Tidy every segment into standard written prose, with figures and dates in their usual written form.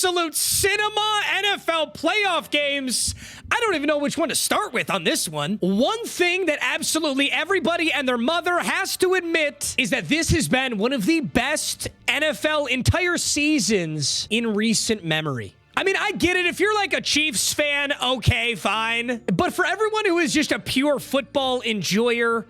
absolute cinema NFL playoff games. I don't even know which one to start with on this one. One thing that absolutely everybody and their mother has to admit is that this has been one of the best NFL entire seasons in recent memory. I mean, I get it. If you're like a Chiefs fan, okay, fine. But for everyone who is just a pure football enjoyer,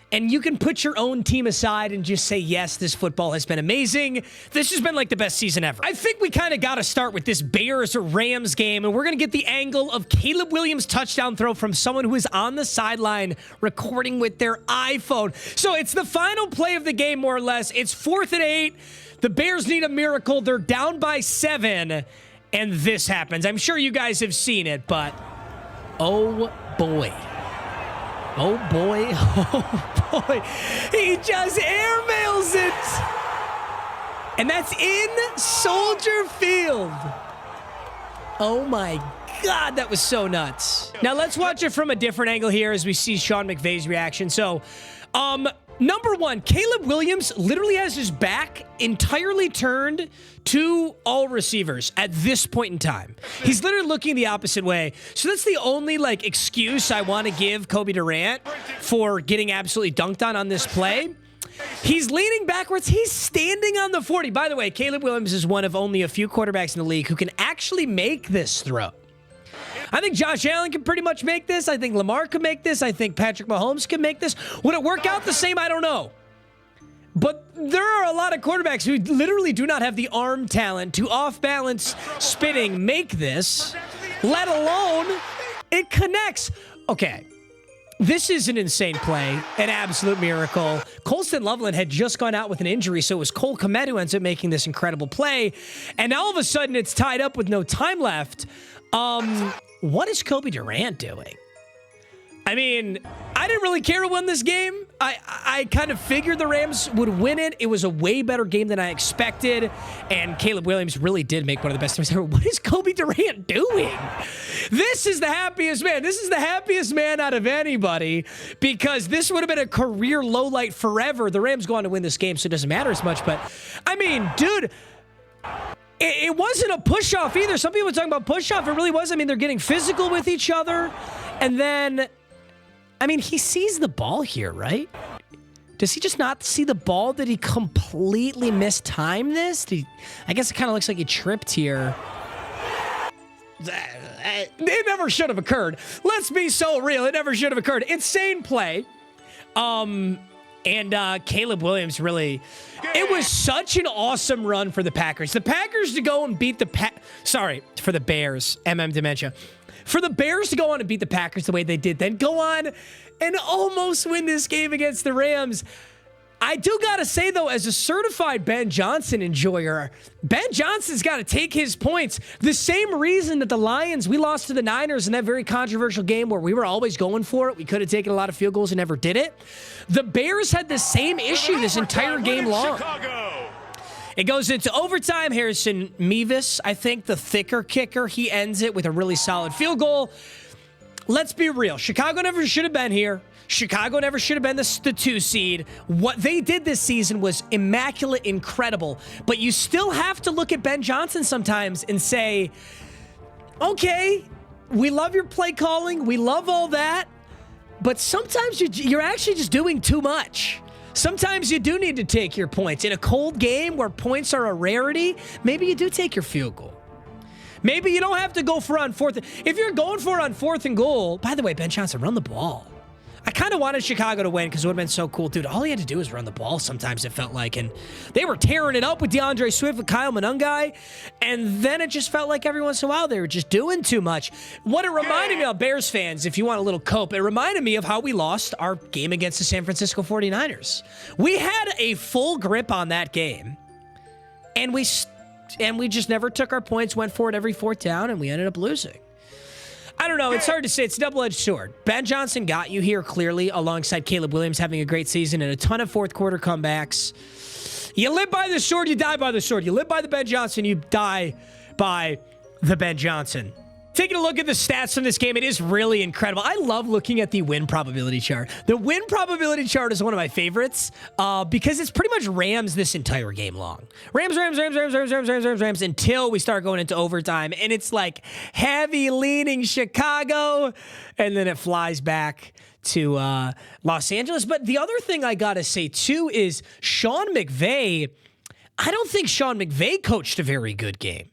and you can put your own team aside and just say, yes, this football has been amazing. This has been like the best season ever. I think we kind of got to start with this Bears-Rams game, and we're going to get the angle of Caleb Williams' touchdown throw from someone who is on the sideline recording with their iPhone. So it's the final play of the game, more or less. It's 4th and 8. The Bears need a miracle. They're down by 7, and this happens. I'm sure you guys have seen it, but oh boy. Oh boy, oh boy, he just airmails it. And that's in Soldier Field. Oh my God, that was so nuts. Now let's watch it from a different angle here as we see Sean McVay's reaction. So, number one, Caleb Williams literally has his back entirely turned to all receivers at this point in time. He's literally looking the opposite way. So that's the only like excuse I want to give Kobe Durant for getting absolutely dunked on this play. He's leaning backwards. He's standing on the 40. By the way, Caleb Williams is one of only a few quarterbacks in the league who can actually make this throw. I think Josh Allen can pretty much make this. I think Lamar could make this. I think Patrick Mahomes can make this. Would it work out the same? I don't know. But there are a lot of quarterbacks who literally do not have the arm talent to off-balance spinning make this, let alone it connects. Okay, this is an insane play, an absolute miracle. Colston Loveland had just gone out with an injury, so it was Cole Kmet who ends up making this incredible play. And all of a sudden, it's tied up with no time left. What is Kobe Durant doing? I mean, I didn't really care who won this game. I kind of figured the Rams would win it. It was a way better game than I expected, and Caleb Williams really did make one of the best times ever. What is Kobe Durant doing? This is the happiest man. This is the happiest man out of anybody, because this would have been a career lowlight forever. The Rams go on to win this game, so it doesn't matter as much, but I mean, dude, it wasn't a push-off either. Some people are talking about push-off. It really was. I mean, they're getting physical with each other, and then I mean, he sees the ball here, right? Does he just not see the ball? Did he completely mistime this? I guess it kind of looks like he tripped here. It never should have occurred. Let's be so real. It never should have occurred. Insane play. And Caleb Williams really... It was such an awesome run for the Packers. The Packers to go and beat the... Sorry, for the Bears. Dementia. For the Bears to go on and beat the Packers the way they did, then go on and almost win this game against the Rams. I do got to say, though, as a certified Ben Johnson enjoyer, Ben Johnson's got to take his points. The same reason that the Lions, we lost to the Niners in that very controversial game where we were always going for it. We could have taken a lot of field goals and never did it. The Bears had the same issue this entire game long. It goes into overtime. Harrison Meags, I think, the thicker kicker. He ends it with a really solid field goal. Let's be real. Chicago never should have been here. Chicago never should have been the 2 seed. What they did this season was immaculate, incredible. But you still have to look at Ben Johnson sometimes and say, okay, we love your play calling. We love all that. But sometimes you're actually just doing too much. Sometimes you do need to take your points. In a cold game where points are a rarity, maybe you do take your field goal. Maybe you don't have to go for on 4th. If you're going for on 4th and goal, by the way, Ben Johnson, run the ball. I kind of wanted Chicago to win because it would have been so cool. Dude, all he had to do was run the ball sometimes, it felt like. And they were tearing it up with DeAndre Swift, with Kyle Monungai. And then it just felt like every once in a while they were just doing too much. What it reminded me of, Bears fans, if you want a little cope, it reminded me of how we lost our game against the San Francisco 49ers. We had a full grip on that game. And we just never took our points, went for it every 4th down, and we ended up losing. I don't know. It's hard to say. It's a double-edged sword. Ben Johnson got you here clearly alongside Caleb Williams having a great season and a ton of 4th quarter comebacks. You live by the sword, you die by the sword. You live by the Ben Johnson, you die by the Ben Johnson. Taking a look at the stats from this game, it is really incredible. I love looking at the win probability chart. The win probability chart is one of my favorites because it's pretty much Rams this entire game long. Rams until we start going into overtime. And it's like heavy leaning Chicago, and then it flies back to Los Angeles. But the other thing I got to say, too, is Sean McVay. I don't think Sean McVay coached a very good game.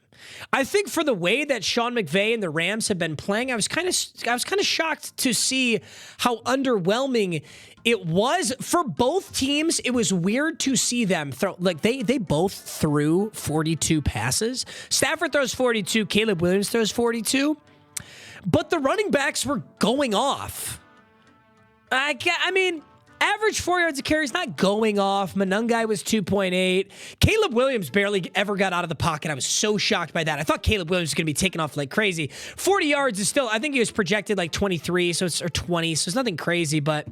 I think for the way that Sean McVay and the Rams have been playing, I was kind of shocked to see how underwhelming it was for both teams. It was weird to see them throw, like they both threw 42 passes. Stafford throws 42, Caleb Williams throws 42, but the running backs were going off. I mean, average 4 yards a carry is not going off. Manungai was 2.8. Caleb Williams barely ever got out of the pocket. I was so shocked by that. I thought Caleb Williams was going to be taking off like crazy. 40 yards is still, I think he was projected like 23, so it's, or 20, so it's nothing crazy, but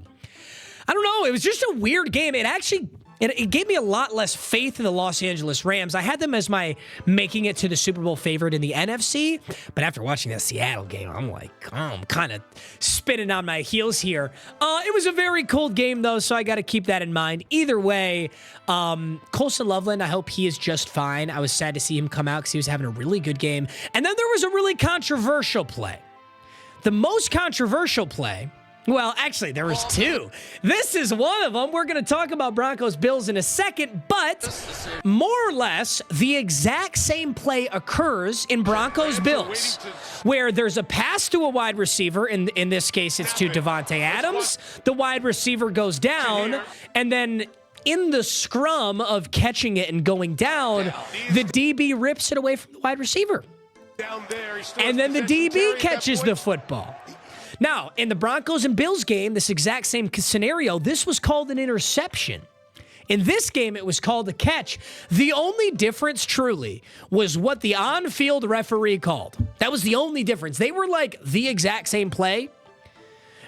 I don't know. It was just a weird game. It gave me a lot less faith in the Los Angeles Rams. I had them as my making it to the Super Bowl favorite in the NFC, but after watching that Seattle game, I'm like, I'm kind of spinning on my heels here. It was a very cold game, though, so I got to keep that in mind. Either way, Colson Loveland, I hope he is just fine. I was sad to see him come out because he was having a really good game. And then there was a really controversial play. The most controversial play... Well, actually, there was two. This is one of them. We're going to talk about Broncos Bills in a second, but more or less, the exact same play occurs in Broncos Bills, where there's a pass to a wide receiver. In this case, it's to Devontae Adams. The wide receiver goes down, and then in the scrum of catching it and going down, the DB rips it away from the wide receiver. And then the DB catches the football. Now, in the Broncos and Bills game, this exact same scenario, this was called an interception. In this game, it was called a catch. The only difference, truly, was what the on-field referee called. That was the only difference. They were like the exact same play,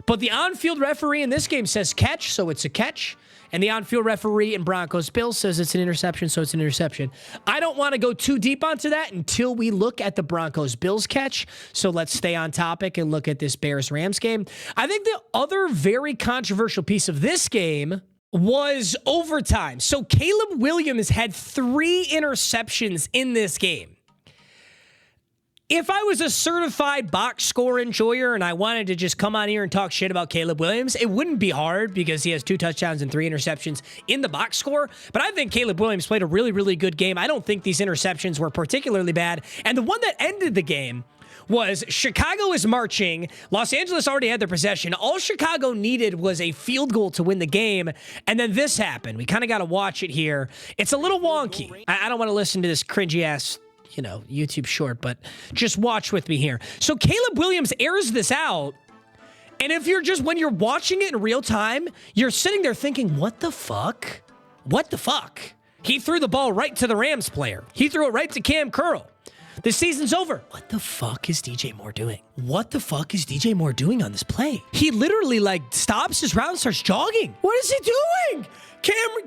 but the on-field referee in this game says catch, so it's a catch. And the on-field referee in Broncos Bills says it's an interception, so it's an interception. I don't want to go too deep onto that until we look at the Broncos Bills catch. So let's stay on topic and look at this Bears Rams game. I think the other very controversial piece of this game was overtime. So Caleb Williams had 3 interceptions in this game. If I was a certified box score enjoyer and I wanted to just come on here and talk shit about Caleb Williams, it wouldn't be hard because he has 2 touchdowns and 3 interceptions in the box score. But I think Caleb Williams played a really, really good game. I don't think these interceptions were particularly bad. And the one that ended the game was Chicago is marching. Los Angeles already had their possession. All Chicago needed was a field goal to win the game. And then this happened. We kind of got to watch it here. It's a little wonky. I don't want to listen to this cringy ass, YouTube short, but just watch with me here. So Caleb Williams airs this out, and if you're when you're watching it in real time, you're sitting there thinking, what the fuck? What the fuck? He threw the ball right to the Rams player. He threw it right to Cam Curl. The season's over. What the fuck is DJ Moore doing? What the fuck is DJ Moore doing on this play? He literally stops his route and starts jogging. What is he doing?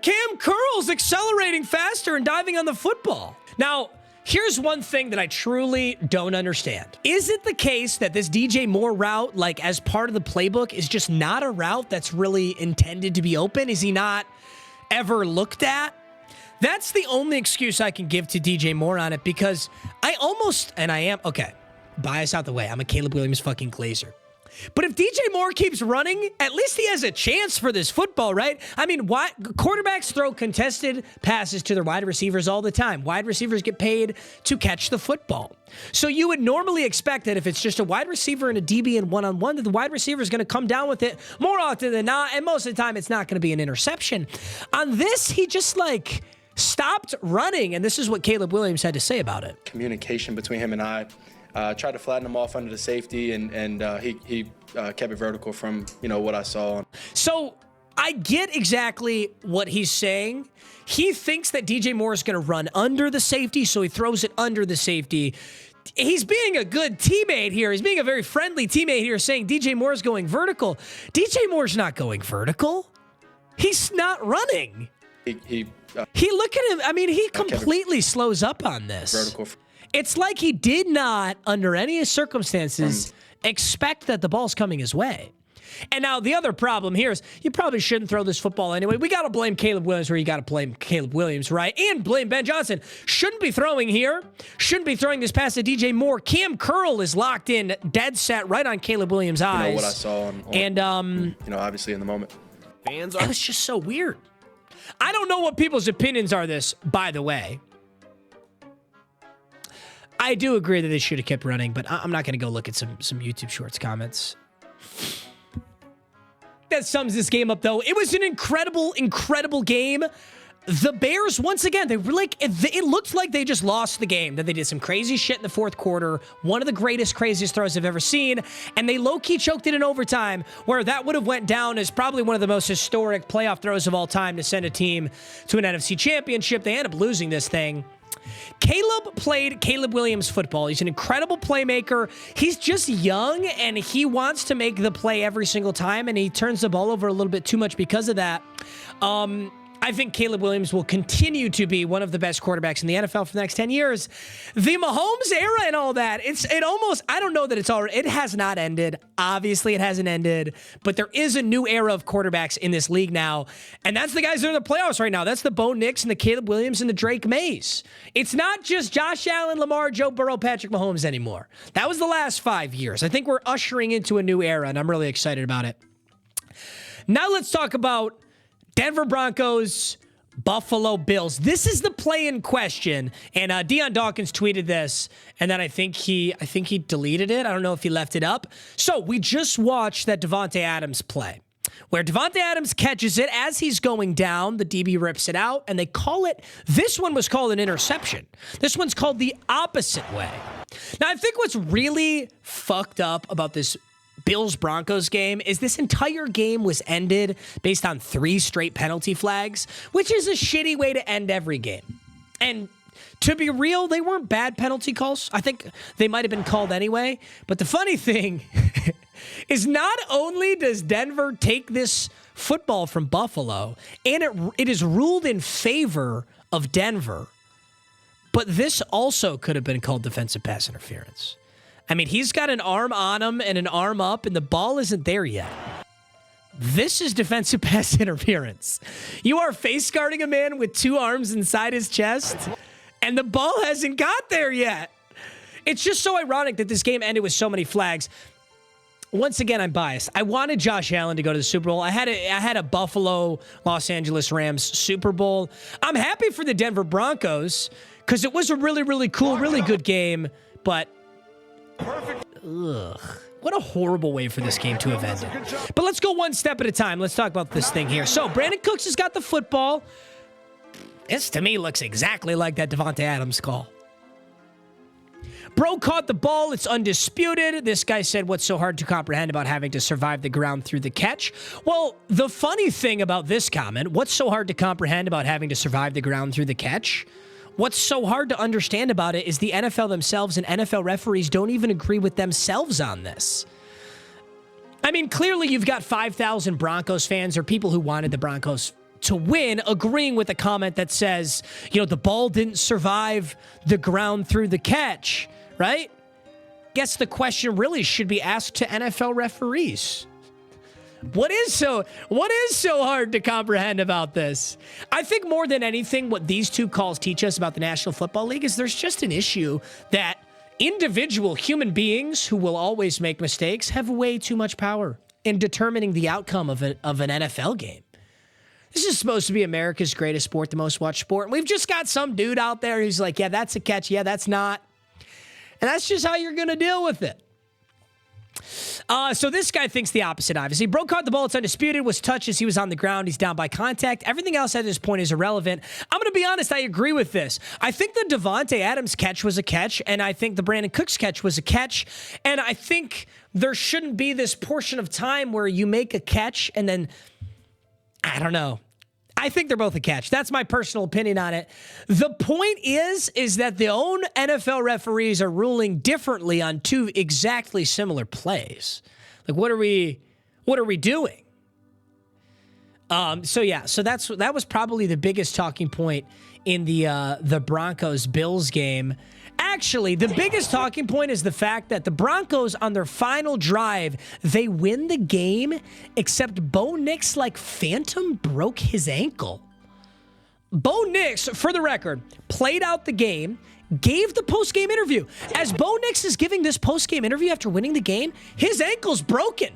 Cam Curl's accelerating faster and diving on the football. Now, here's one thing that I truly don't understand. Is it the case that this DJ Moore route, as part of the playbook, is just not a route that's really intended to be open? Is he not ever looked at? That's the only excuse I can give to DJ Moore on it, because okay, bias out the way. I'm a Caleb Williams fucking glazer. But if DJ Moore keeps running, at least he has a chance for this football, right? I mean, quarterbacks throw contested passes to their wide receivers all the time. Wide receivers get paid to catch the football. So you would normally expect that if it's just a wide receiver and a DB in one-on-one, that the wide receiver is going to come down with it more often than not, and most of the time it's not going to be an interception. On this, he just stopped running, and this is what Caleb Williams had to say about it. Communication between him and I. Tried to flatten him off under the safety, and he kept it vertical from, what I saw. So I get exactly what he's saying. He thinks that DJ Moore is going to run under the safety, so he throws it under the safety. He's being a good teammate here. He's being a very friendly teammate here, saying DJ Moore is going vertical. DJ Moore's not going vertical. He's not running. He look at him. I mean, he completely slows up on this. Vertical. It's like he did not, under any circumstances, expect that the ball's coming his way. And now the other problem here is you probably shouldn't throw this football anyway. We got to blame Caleb Williams where you got to blame Caleb Williams, right? And blame Ben Johnson. Shouldn't be throwing here. Shouldn't be throwing this pass to DJ Moore. Cam Curl is locked in, dead set, right on Caleb Williams' eyes. You know what I saw on and you know, obviously in the moment. It was just so weird. I don't know what people's opinions are this, by the way. I do agree that they should have kept running, but I'm not going to go look at some YouTube Shorts comments. That sums this game up, though. It was an incredible, incredible game. The Bears, once again, they were like, it looked like they just lost the game, that they did some crazy shit in the fourth quarter, one of the greatest, craziest throws I've ever seen, and they low-key choked it in overtime, where that would have went down as probably one of the most historic playoff throws of all time to send a team to an NFC championship. They end up losing this thing. Caleb played Caleb Williams football. He's an incredible playmaker. He's just young, and he wants to make the play every single time, and he turns the ball over a little bit too much because of that. I think Caleb Williams will continue to be one of the best quarterbacks in the NFL for the next 10 years. The Mahomes era and all that, it almost, I don't know that it's already, it has not ended. Obviously, it hasn't ended, but there is a new era of quarterbacks in this league now, and that's the guys that are in the playoffs right now. That's the Bo Nix and the Caleb Williams and the Drake Mays. It's not just Josh Allen, Lamar, Joe Burrow, Patrick Mahomes anymore. That was the last 5 years. I think we're ushering into a new era, and I'm really excited about it. Now let's talk about Denver Broncos, Buffalo Bills. This is the play in question, and Deion Dawkins tweeted this, and then I think he deleted it. I don't know if he left it up. So we just watched that Davante Adams play, where Davante Adams catches it as he's going down. The DB rips it out, and they call it. This one was called an interception. This one's called the opposite way. Now I think what's really fucked up about this Bills-Broncos game is this entire game was ended based on 3 straight penalty flags, which is a shitty way to end every game. And to be real, they weren't bad penalty calls. I think they might have been called anyway. But the funny thing is not only does Denver take this football from Buffalo, and it is ruled in favor of Denver, but this also could have been called defensive pass interference. I mean, he's got an arm on him and an arm up, and the ball isn't there yet. This is defensive pass interference. You are face guarding a man with 2 arms inside his chest, and the ball hasn't got there yet. It's just so ironic that this game ended with so many flags. Once again, I'm biased. I wanted Josh Allen to go to the Super Bowl. I had a Buffalo, Los Angeles Rams Super Bowl. I'm happy for the Denver Broncos because it was a really, really cool, really good game, but ugh, what a horrible way for this game to have ended. But let's go one step at a time. Let's talk about this thing here. So Brandon Cooks has got the football. This, to me, looks exactly like that Davante Adams call. Bro caught the ball. It's undisputed. This guy said, what's so hard to comprehend about having to survive the ground through the catch? Well, the funny thing about this comment, what's so hard to comprehend about having to survive the ground through the catch? What's so hard to understand about it is the NFL themselves and NFL referees don't even agree with themselves on this. I mean, clearly you've got 5,000 Broncos fans or people who wanted the Broncos to win agreeing with a comment that says, you know, the ball didn't survive the ground through the catch, right? Guess the question really should be asked to NFL referees. What is so hard to comprehend about this? I think more than anything, what these two calls teach us about the National Football League is there's just an issue that individual human beings who will always make mistakes have way too much power in determining the outcome of an NFL game. This is supposed to be America's greatest sport, the most watched sport. And we've just got some dude out there who's like, yeah, that's a catch. Yeah, that's not. And that's just how you're going to deal with it. So this guy thinks the opposite, obviously. Bro caught the ball. It's undisputed. Was touched as he was on the ground. He's down by contact. Everything else at this point is irrelevant. I'm going to be honest. I agree with this. I think the Davante Adams catch was a catch, and I think the Brandon Cooks catch was a catch, and I think there shouldn't be this portion of time where you make a catch and then, I don't know. I think they're both a catch. That's my personal opinion on it. The point is that the own NFL referees are ruling differently on 2 exactly similar plays. Like, what are we doing? So that was probably the biggest talking point in the Broncos Bills game. Actually, the biggest talking point is the fact that the Broncos, on their final drive, they win the game, except Bo Nix, like phantom, broke his ankle. Bo Nix, for the record, played out the game, gave the post-game interview. As Bo Nix is giving this post-game interview after winning the game, his ankle's broken,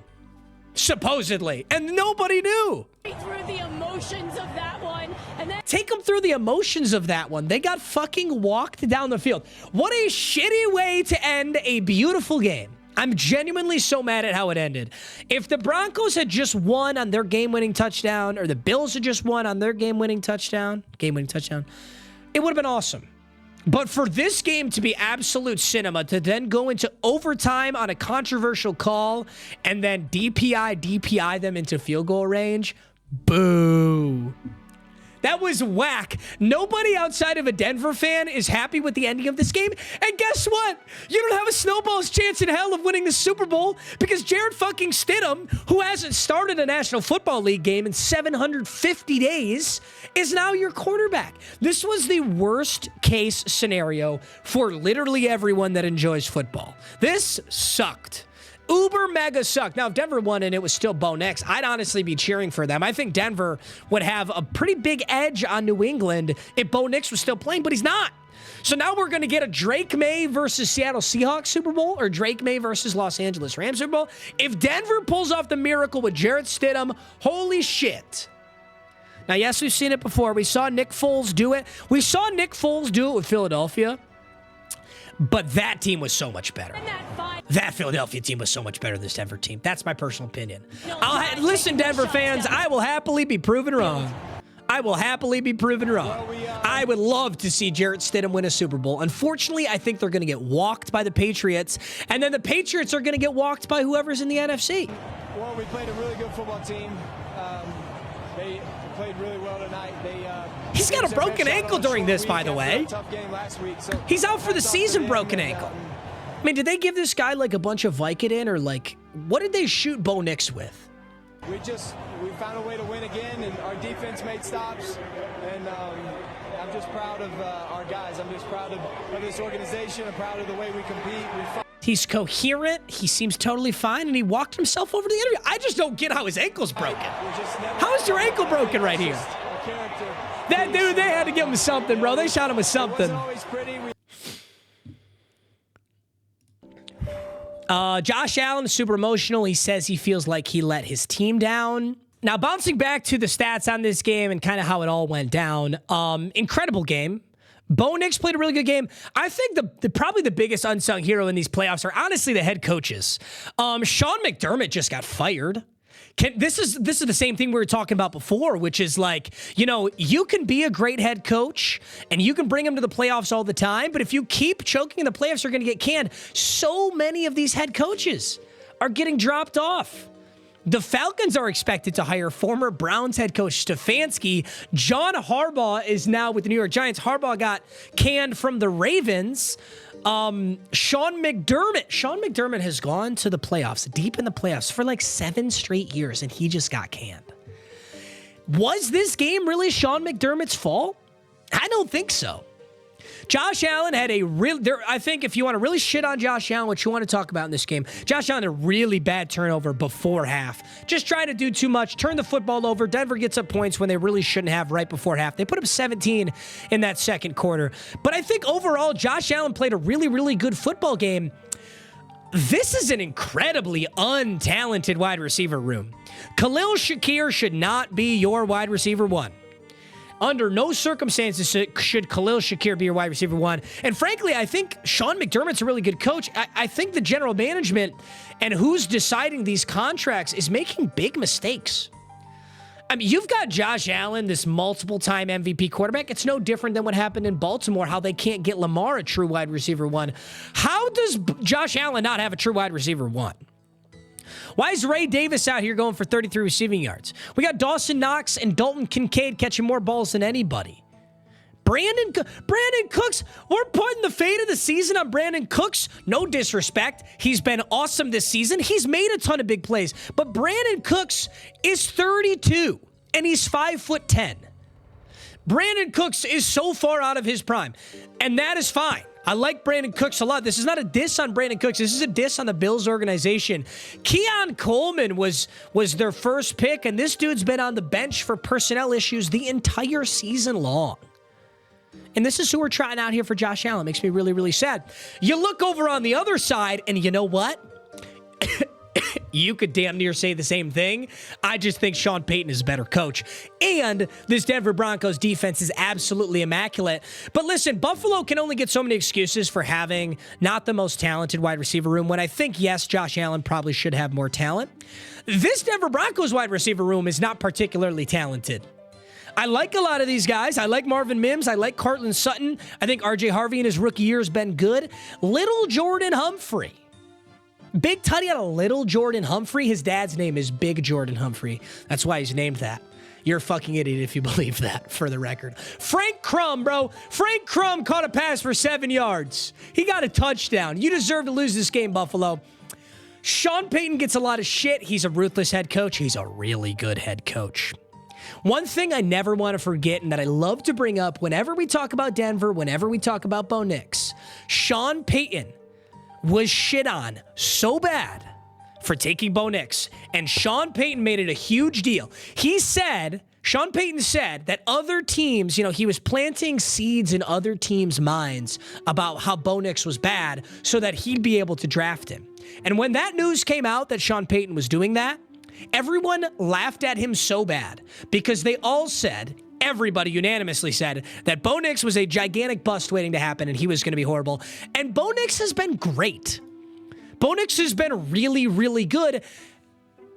supposedly, and nobody knew. Through the emotions of that one, and then Take them through the emotions of that one. They got fucking walked down the field. What a shitty way to end a beautiful game. I'm genuinely so mad at how it ended. If the Broncos had just won on their game-winning touchdown, or the Bills had just won on their game-winning touchdown, it would have been awesome. But for this game to be absolute cinema, to then go into overtime on a controversial call, and then DPI them into field goal range, boo. That was whack. Nobody outside of a Denver fan is happy with the ending of this game. And guess what? You don't have a snowball's chance in hell of winning the Super Bowl because Jared fucking Stidham, who hasn't started a National Football League game in 750 days, is now your quarterback. This was the worst case scenario for literally everyone that enjoys football. This sucked. Uber mega sucked. Now, if Denver won and it was still Bo Nix, I'd honestly be cheering for them. I think Denver would have a pretty big edge on New England if Bo Nix was still playing, but he's not. So now we're going to get a Drake May versus Seattle Seahawks Super Bowl or Drake May versus Los Angeles Rams Super Bowl. If Denver pulls off the miracle with Jarrett Stidham, holy shit. Now, yes, we've seen it before. We saw Nick Foles do it. We saw Nick Foles do it with Philadelphia. But that team was so much better. That Philadelphia team was so much better than this Denver team. That's my personal opinion. Listen, Denver fans, I will happily be proven wrong. I will happily be proven wrong. I would love to see Jarrett Stidham win a Super Bowl. Unfortunately, I think they're going to get walked by the Patriots, and then the Patriots are going to get walked by whoever's in the NFC. Well, we played a really good football team. They played really well tonight. He's got a broken ankle during this, by the way. He's out for the season, broken ankle. I mean, did they give this guy like a bunch of Vicodin or like, what did they shoot Bo Nix with? We found a way to win again, and our defense made stops. And I'm just proud of our guys. I'm just proud of this organization. I'm proud of the way we compete. He's coherent. He seems totally fine, and he walked himself over to the interview. I just don't get how his ankle's broken. How is your ankle broken right here? That dude, they had to give him something, bro. They shot him with something. Josh Allen is super emotional. He says he feels like he let his team down. Now, bouncing back to the stats on this game and kind of how it all went down. Incredible game. Bo Nix played a really good game. I think probably the biggest unsung hero in these playoffs are honestly the head coaches. Sean McDermott just got fired. This is the same thing we were talking about before, which is like, you know, you can be a great head coach and you can bring them to the playoffs all the time, but if you keep choking in the playoffs, you're going to get canned. So many of these head coaches are getting dropped off. The Falcons are expected to hire former Browns head coach Stefanski. John Harbaugh is now with the New York Giants. Harbaugh got canned from the Ravens. Sean McDermott has gone to the playoffs, deep in the playoffs for like 7 straight years, and he just got canned. Was this game really Sean McDermott's fault? I don't think so. Josh Allen had I think if you want to really shit on Josh Allen, what you want to talk about in this game, Josh Allen had a really bad turnover before half. Just trying to do too much, turn the football over. Denver gets up points when they really shouldn't have right before half. They put up 17 in that second quarter. But I think overall, Josh Allen played a really, really good football game. This is an incredibly untalented wide receiver room. Khalil Shakir should not be your wide receiver one. Under no circumstances should Khalil Shakir be your wide receiver one. And frankly, I think Sean McDermott's a really good coach. I think the general management and who's deciding these contracts is making big mistakes. I mean, you've got Josh Allen, this multiple-time MVP quarterback. It's no different than what happened in Baltimore, how they can't get Lamar a true wide receiver one. How does Josh Allen not have a true wide receiver one? Why is Ray Davis out here going for 33 receiving yards? We got Dawson Knox and Dalton Kincaid catching more balls than anybody. Brandon Cooks, we're putting the fate of the season on Brandon Cooks. No disrespect. He's been awesome this season. He's made a ton of big plays. But Brandon Cooks is 32, and he's 5'10". Brandon Cooks is so far out of his prime, and that is fine. I like Brandon Cooks a lot. This is not a diss on Brandon Cooks. This is a diss on the Bills organization. Keon Coleman was their first pick, and this dude's been on the bench for personnel issues the entire season long. And this is who we're trying out here for Josh Allen. Makes me really, really sad. You look over on the other side, and you know what? You could damn near say the same thing. I just think Sean Payton is a better coach. And this Denver Broncos defense is absolutely immaculate. But listen, Buffalo can only get so many excuses for having not the most talented wide receiver room, when I think, yes, Josh Allen probably should have more talent. This Denver Broncos wide receiver room is not particularly talented. I like a lot of these guys. I like Marvin Mims. I like Cortland Sutton. I think R.J. Harvey in his rookie year has been good. Little Jordan Humphrey. Big Tutty had a little Jordan Humphrey. His dad's name is Big Jordan Humphrey. That's why he's named that. You're a fucking idiot if you believe that, for the record. Frank Crum, bro. Frank Crum caught a pass for 7 yards. He got a touchdown. You deserve to lose this game, Buffalo. Sean Payton gets a lot of shit. He's a ruthless head coach. He's a really good head coach. One thing I never want to forget and that I love to bring up whenever we talk about Denver, whenever we talk about Bo Nix, Sean Payton was shit on so bad for taking Bo Nix. And Sean Payton made it a huge deal. Sean Payton said that other teams, he was planting seeds in other teams' minds about how Bo Nix was bad so that he'd be able to draft him. And when that news came out that Sean Payton was doing that, everyone laughed at him so bad because they all said, everybody unanimously said that Bo Nix was a gigantic bust waiting to happen and he was going to be horrible. And Bo Nix has been great. Bo Nix has been really, really good.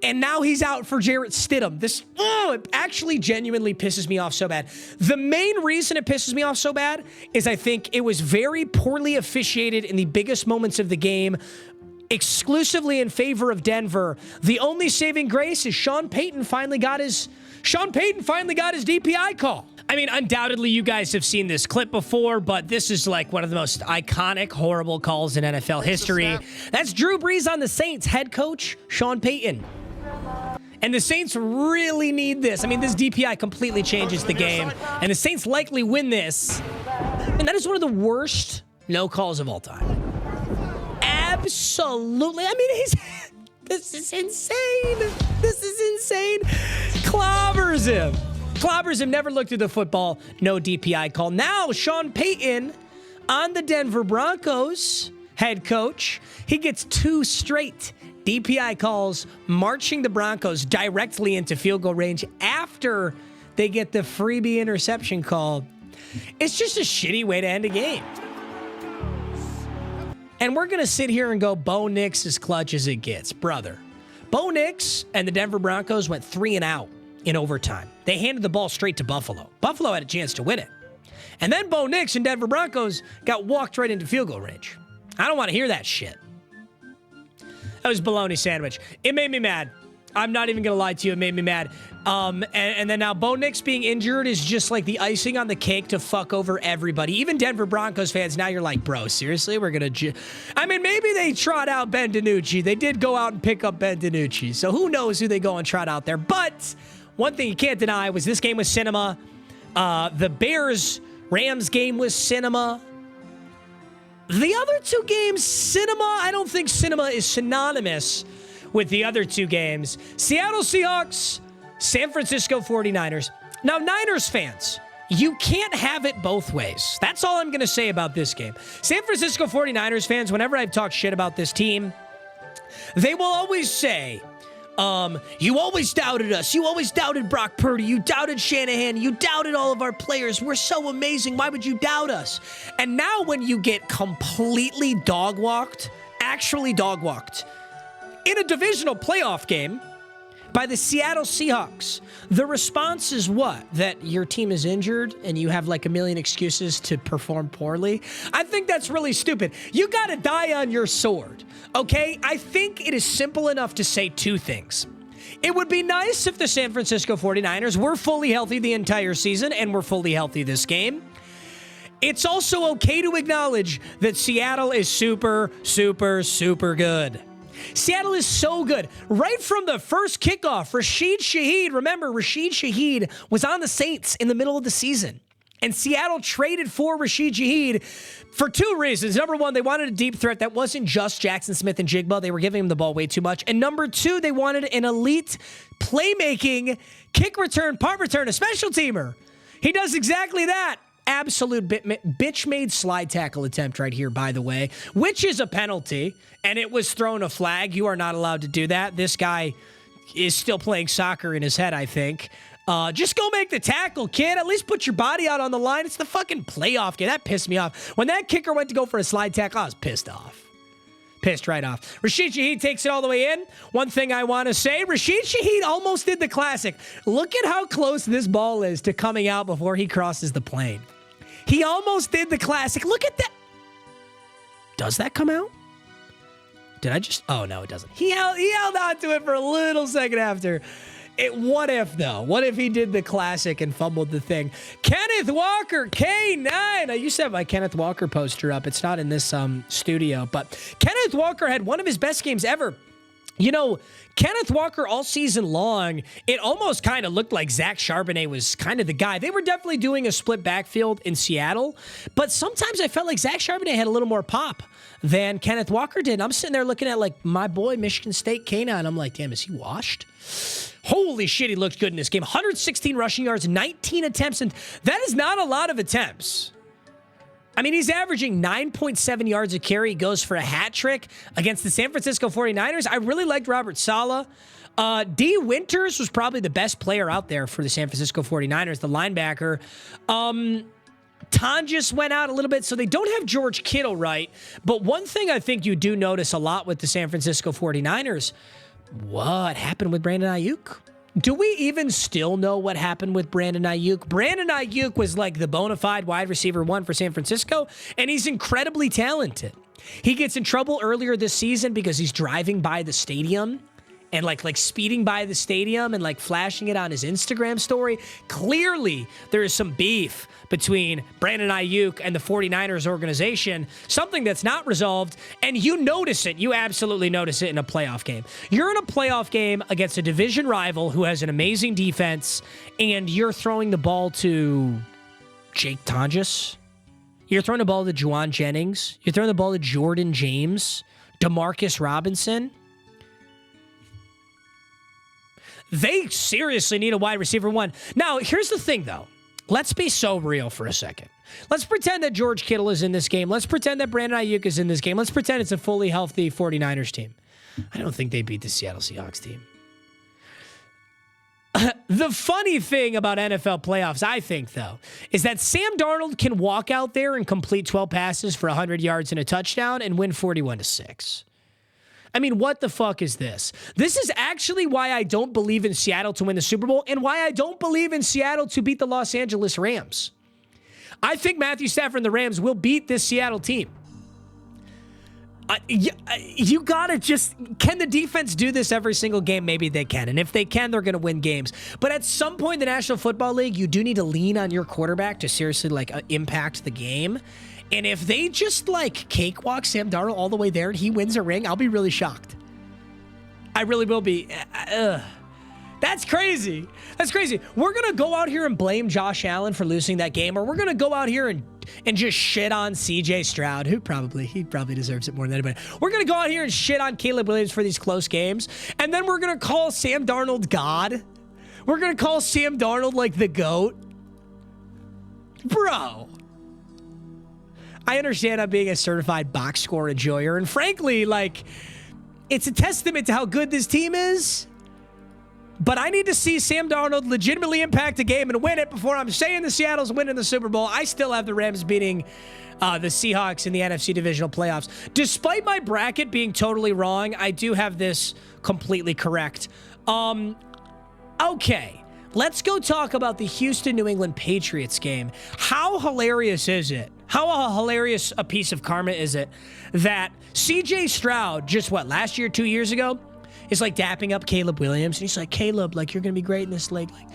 And now he's out for Jarrett Stidham. It actually genuinely pisses me off so bad. The main reason it pisses me off so bad is I think it was very poorly officiated in the biggest moments of the game, exclusively in favor of Denver. The only saving grace is Sean Payton finally got his DPI call. I mean, undoubtedly you guys have seen this clip before, but this is like one of the most iconic, horrible calls in NFL history. That's Drew Brees on the Saints, head coach Sean Payton. And the Saints really need this. I mean, this DPI completely changes the game, and the Saints likely win this. And that is one of the worst no calls of all time. Absolutely. I mean, this is insane. This is insane. Clobbers him, never looked at the football, no DPI call. Now, Sean Payton on the Denver Broncos, head coach, he gets 2 straight DPI calls, marching the Broncos directly into field goal range after they get the freebie interception call. It's just a shitty way to end a game. And we're going to sit here and go, Bo Nix as clutch as it gets. Brother, Bo Nix and the Denver Broncos went 3 and out in overtime. They handed the ball straight to Buffalo. Buffalo had a chance to win it. And then Bo Nix and Denver Broncos got walked right into field goal range. I don't want to hear that shit. That was bologna sandwich. It made me mad. I'm not even going to lie to you. It made me mad. And then now Bo Nix being injured is just like the icing on the cake to fuck over everybody. Even Denver Broncos fans, now you're like, bro, seriously? We're going to... I mean, maybe they trot out Ben DiNucci. They did go out and pick up Ben DiNucci. So who knows who they go and trot out there. But one thing you can't deny was this game was cinema. The Bears-Rams game was cinema. The other 2 games, cinema, I don't think cinema is synonymous with the other 2 games. Seattle Seahawks, San Francisco 49ers. Now, Niners fans, you can't have it both ways. That's all I'm going to say about this game. San Francisco 49ers fans, whenever I've talked shit about this team, they will always say, you always doubted us. You always doubted Brock Purdy. You doubted Shanahan. You doubted all of our players. We're so amazing. Why would you doubt us? And now when you get completely dog-walked, actually dog-walked, in a divisional playoff game by the Seattle Seahawks, the response is what? That your team is injured and you have like a million excuses to perform poorly? I think that's really stupid. You got to die on your sword, okay? I think it is simple enough to say 2 things. It would be nice if the San Francisco 49ers were fully healthy the entire season and were fully healthy this game. It's also okay to acknowledge that Seattle is super, super, super good. Seattle is so good. Right from the first kickoff, Rashid Shaheed, remember, Rashid Shaheed was on the Saints in the middle of the season. And Seattle traded for Rashid Shaheed for two reasons. Number one, they wanted a deep threat that wasn't just Jackson Smith and Jigba. They were giving him the ball way too much. And number two, they wanted an elite playmaking, kick return, punt return, a special teamer. He does exactly that. Absolute bitch-made slide tackle attempt right here, by the way, which is a penalty, and it was thrown a flag. You are not allowed to do that. This guy is still playing soccer in his head, I think. Just go make the tackle, kid. At least put your body out on the line. It's the fucking playoff game. That pissed me off. When that kicker went to go for a slide tackle, I was pissed off. Pissed right off. Rashid Shaheed takes it all the way in. One thing I want to say, Rashid Shaheed almost did the classic. Look at how close this ball is to coming out before he crosses the plane. He almost did the classic. Look at that. Does that come out? Did I just? Oh, no, it doesn't. He held on to it for a little second after. What if, though? What if he did the classic and fumbled the thing? Kenneth Walker, K9. I used to have my Kenneth Walker poster up. It's not in this studio, but Kenneth Walker had one of his best games ever. You know, Kenneth Walker all season long, it almost kind of looked like Zach Charbonnet was kind of the guy. They were definitely doing a split backfield in Seattle, but sometimes I felt like Zach Charbonnet had a little more pop than Kenneth Walker did. I'm sitting there looking at, like, my boy, Michigan State K9. I'm like, damn, is he washed? Holy shit, he looked good in this game. 116 rushing yards, 19 attempts, and that is not a lot of attempts. I mean, he's averaging 9.7 yards a carry. He goes for a hat trick against the San Francisco 49ers. I really liked Robert Saleh. D. Winters was probably the best player out there for the San Francisco 49ers, the linebacker. Tonjes went out a little bit, so they don't have George Kittle right. But one thing I think you do notice a lot with the San Francisco 49ers, what happened with Brandon Ayuk? Do we even still know what happened with Brandon Ayuk? Brandon Ayuk was like the bona fide wide receiver one for San Francisco, and he's incredibly talented. He gets in trouble earlier this season because he's driving by the stadium and like speeding by the stadium and like flashing it on his Instagram story. Clearly, there is some beef between Brandon Ayuk and the 49ers organization, something that's not resolved, and you notice it. You absolutely notice it in a playoff game. You're in a playoff game against a division rival who has an amazing defense, and you're throwing the ball to Jake Tonjes. You're throwing the ball to Juwan Jennings. You're throwing the ball to Jordan James, Demarcus Robinson. They seriously need a wide receiver one. Now, here's the thing, though. Let's be so real for a second. Let's pretend that George Kittle is in this game. Let's pretend that Brandon Ayuk is in this game. Let's pretend it's a fully healthy 49ers team. I don't think they beat the Seattle Seahawks team. The funny thing about NFL playoffs, I think, though, is that Sam Darnold can walk out there and complete 12 passes for 100 yards and a touchdown and win 41-6. I mean, what the fuck is this? This is actually why I don't believe in Seattle to win the Super Bowl and why I don't believe in Seattle to beat the Los Angeles Rams. I think Matthew Stafford and the Rams will beat this Seattle team. You gotta just... Can the defense do this every single game? Maybe they can. And if they can, they're gonna win games. But at some point in the National Football League, you do need to lean on your quarterback to seriously, like, impact the game. And if they just, like, cakewalk Sam Darnold all the way there and he wins a ring, I'll be really shocked. I really will be. That's crazy. That's crazy. We're going to go out here and blame Josh Allen for losing that game, or we're going to go out here and just shit on CJ Stroud, he probably deserves it more than anybody. We're going to go out here and shit on Caleb Williams for these close games, and then we're going to call Sam Darnold God. We're going to call Sam Darnold, like, the GOAT. Bro. I understand I'm being a certified box score enjoyer, and frankly, like, it's a testament to how good this team is, but I need to see Sam Darnold legitimately impact a game and win it before I'm saying the Seattle's winning the Super Bowl. I still have the Rams beating the Seahawks in the NFC divisional playoffs. Despite my bracket being totally wrong, I do have this completely correct. Okay. Let's go talk about the Houston-New England Patriots game. How hilarious is it? How hilarious a piece of karma is it that CJ Stroud, just last year, 2 years ago, is like dapping up Caleb Williams. And he's like, Caleb, like, you're going to be great in this league. Like,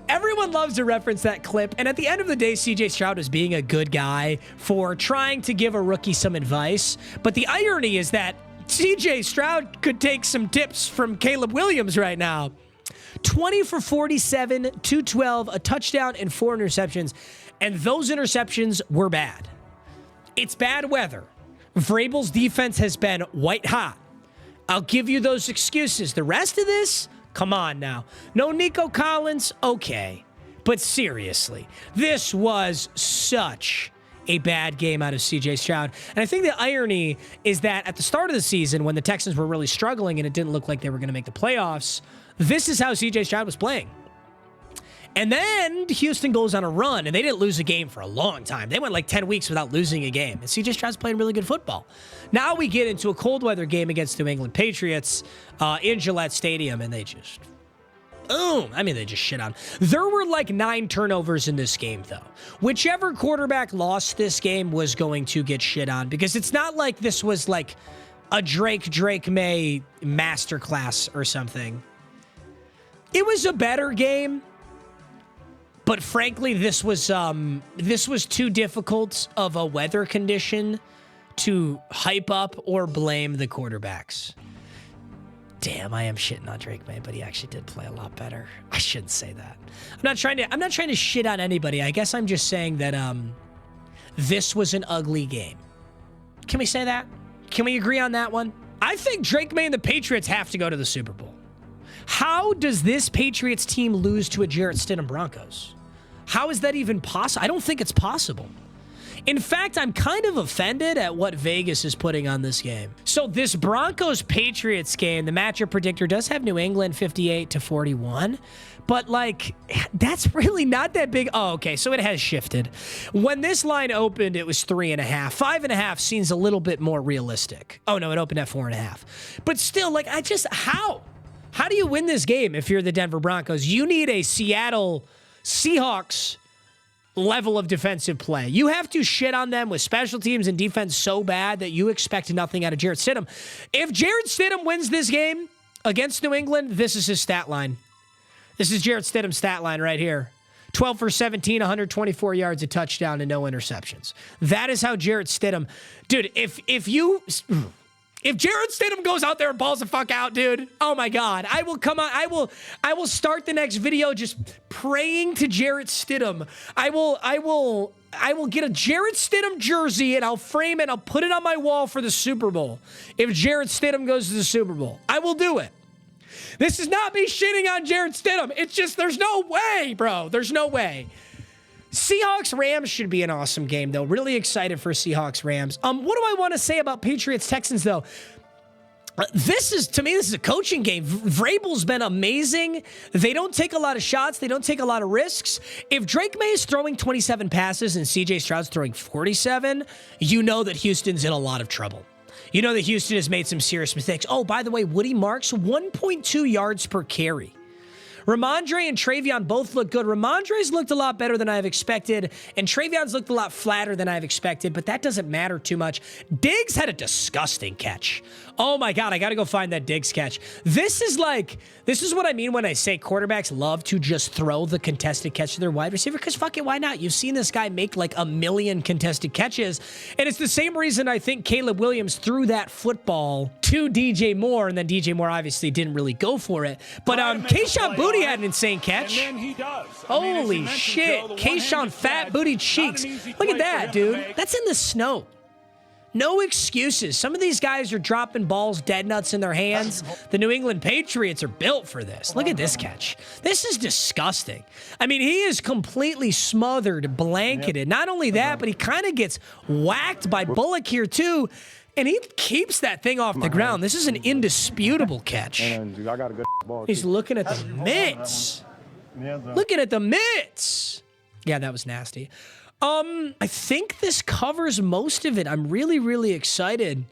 everyone loves to reference that clip. And at the end of the day, CJ Stroud is being a good guy for trying to give a rookie some advice. But the irony is that CJ Stroud could take some tips from Caleb Williams right now. 20 for 47, 212, a touchdown, and 4 interceptions. And those interceptions were bad. It's bad weather. Vrabel's defense has been white hot. I'll give you those excuses. The rest of this, come on now. No Nico Collins, okay. But seriously, this was such a bad game out of CJ Stroud. And I think the irony is that at the start of the season, when the Texans were really struggling and it didn't look like they were going to make the playoffs, this is how CJ Stroud was playing. And then Houston goes on a run, and they didn't lose a game for a long time. They went like 10 weeks without losing a game. And CJ Stroud's playing really good football. Now we get into a cold weather game against New England Patriots in Gillette Stadium, and they just... they just shit on. There were like 9 turnovers in this game, though. Whichever quarterback lost this game was going to get shit on, because it's not like this was like a Drake May masterclass or something. It was a better game, but frankly, this was too difficult of a weather condition to hype up or blame the quarterbacks. Damn, I am shitting on Drake May, but he actually did play a lot better. I shouldn't say that. I'm not trying to shit on anybody. I guess I'm just saying that this was an ugly game. Can we say that? Can we agree on that one? I think Drake May and the Patriots have to go to the Super Bowl. How does this Patriots team lose to a Jarrett Stidham Broncos? How is that even possible? I don't think it's possible. In fact, I'm kind of offended at what Vegas is putting on this game. So this Broncos-Patriots game, the matchup predictor does have New England 58-41, but like, that's really not that big. Oh, okay, so it has shifted. When this line opened, it was 3.5. 5.5 seems a little bit more realistic. Oh no, it opened at 4.5. But still, like, how? How do you win this game if you're the Denver Broncos? You need a Seattle Seahawks level of defensive play. You have to shit on them with special teams and defense so bad that you expect nothing out of Jarrett Stidham. If Jarrett Stidham wins this game against New England, this is his stat line. This is Jarrett Stidham's stat line right here. 12 for 17, 124 yards, a touchdown, and no interceptions. That is how Jarrett Stidham... Dude, if Jarrett Stidham goes out there and balls the fuck out, dude, oh my God, I will come on. I will start the next video just praying to Jarrett Stidham. I will get a Jarrett Stidham jersey and I'll frame it. I'll put it on my wall for the Super Bowl. If Jarrett Stidham goes to the Super Bowl, I will do it. This is not me shitting on Jarrett Stidham. It's just, there's no way, bro. There's no way. Seahawks-Rams should be an awesome game, though. Really excited for Seahawks-Rams. What do I want to say about Patriots-Texans, though? To me, this is a coaching game. Vrabel's been amazing. They don't take a lot of shots. They don't take a lot of risks. If Drake May is throwing 27 passes and CJ Stroud's throwing 47, you know that Houston's in a lot of trouble. You know that Houston has made some serious mistakes. Oh, by the way, Woody Marks, 1.2 yards per carry. Ramondre and Travion both look good. Ramondre's looked a lot better than I've expected, and Travion's looked a lot flatter than I've expected, but that doesn't matter too much. Diggs had a disgusting catch. Oh my God, I got to go find that Diggs catch. This is what I mean when I say quarterbacks love to just throw the contested catch to their wide receiver, because fuck it, why not? You've seen this guy make like 1 million contested catches, and it's the same reason I think Caleb Williams threw that football to DJ Moore, and then DJ Moore obviously didn't really go for it. But Kayshon Boutte had an insane catch. And then he does. Holy shit. Kayshon Fat Booty Cheeks. Look at that, dude. That's in the snow. No excuses. Some of these guys are dropping balls dead nuts in their hands. The New England Patriots are built for this. Look at this catch. This is disgusting. I mean, he is completely smothered, blanketed. Not only that, but he kind of gets whacked by Bullock here too. And he keeps that thing off the ground. This is an indisputable catch. He's looking at the mitts. Looking at the mitts. Yeah, that was nasty. I think this covers most of it. I'm really, really excited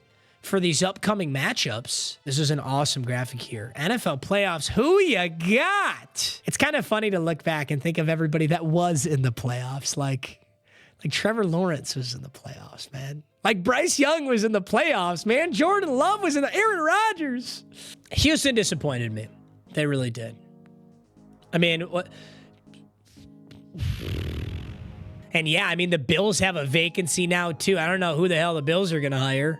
for these upcoming matchups. This is an awesome graphic here. NFL playoffs, who you got? It's kind of funny to look back and think of everybody that was in the playoffs. Like Trevor Lawrence was in the playoffs, man. Like Bryce Young was in the playoffs, man. Jordan Love was in the... Aaron Rodgers. Houston disappointed me. They really did. I mean, what... And yeah, I mean, the Bills have a vacancy now, too. I don't know who the hell the Bills are going to hire.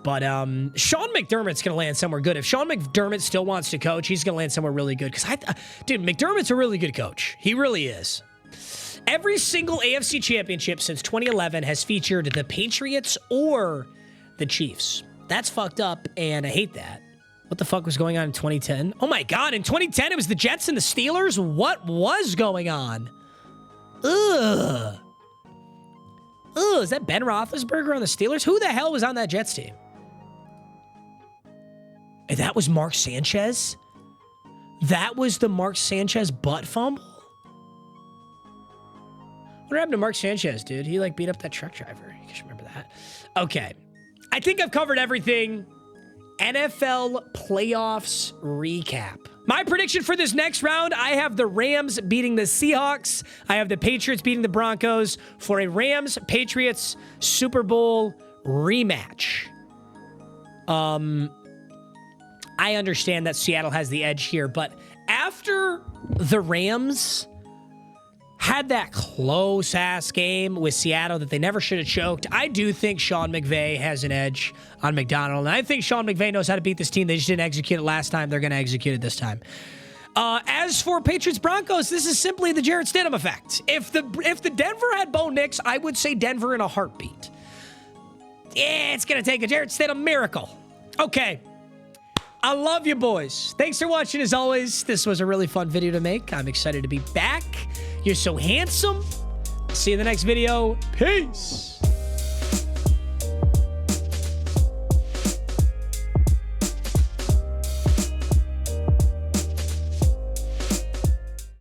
But Sean McDermott's going to land somewhere good. If Sean McDermott still wants to coach, he's going to land somewhere really good. Because, dude, McDermott's a really good coach. He really is. Every single AFC championship since 2011 has featured the Patriots or the Chiefs. That's fucked up, and I hate that. What the fuck was going on in 2010? Oh, my God. In 2010, it was the Jets and the Steelers? What was going on? Ugh. Ugh, is that Ben Roethlisberger on the Steelers? Who the hell was on that Jets team? And that was Mark Sanchez? That was the Mark Sanchez butt fumble? What happened to Mark Sanchez, dude? He, like, beat up that truck driver. You guys remember that? Okay. I think I've covered everything. NFL playoffs recap. My prediction for this next round, I have the Rams beating the Seahawks. I have the Patriots beating the Broncos for a Rams-Patriots Super Bowl rematch. I understand that Seattle has the edge here, but after the Rams had that close-ass game with Seattle that they never should have choked, I do think Sean McVay has an edge on McDonald. And I think Sean McVay knows how to beat this team. They just didn't execute it last time. They're going to execute it this time. As for Patriots-Broncos, this is simply the Jarrett Stidham effect. If the Denver had Bo Nix, I would say Denver in a heartbeat. Yeah, it's going to take a Jarrett Stidham miracle. Okay. I love you, boys. Thanks for watching, as always. This was a really fun video to make. I'm excited to be back. You're so handsome. See you in the next video. Peace.